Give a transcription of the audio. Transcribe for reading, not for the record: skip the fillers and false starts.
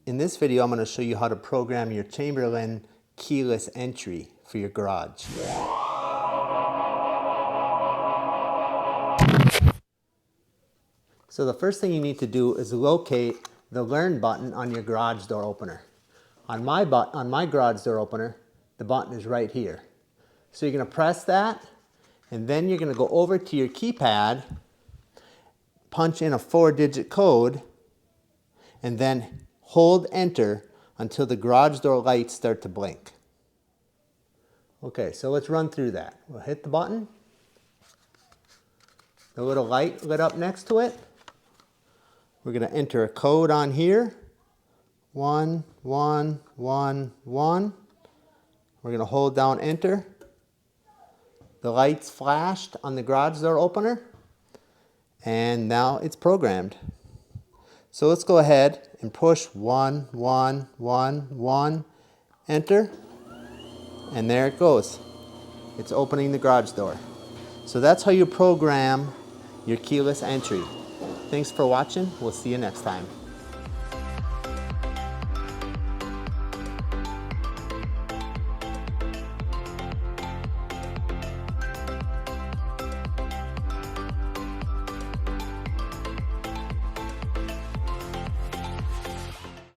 In this video, I'm going to show you how to program your Chamberlain keyless entry for your garage. So the first thing you need to do is locate the Learn button on your garage door opener. On my garage door opener, the button is right here. So you're going to press that, and then you're going to go over to your keypad, punch in a 4-digit code, and then hold enter until the garage door lights start to blink. Okay, so let's run through that. We'll hit the button. The little light lit up next to it. We're going to enter a code on here. 1111. We're going to hold down enter. The lights flashed on the garage door opener. And now it's programmed. So let's go ahead and push 1111, enter, and there it goes. It's opening the garage door. So that's how you program your keyless entry. Thanks for watching. We'll see you next time.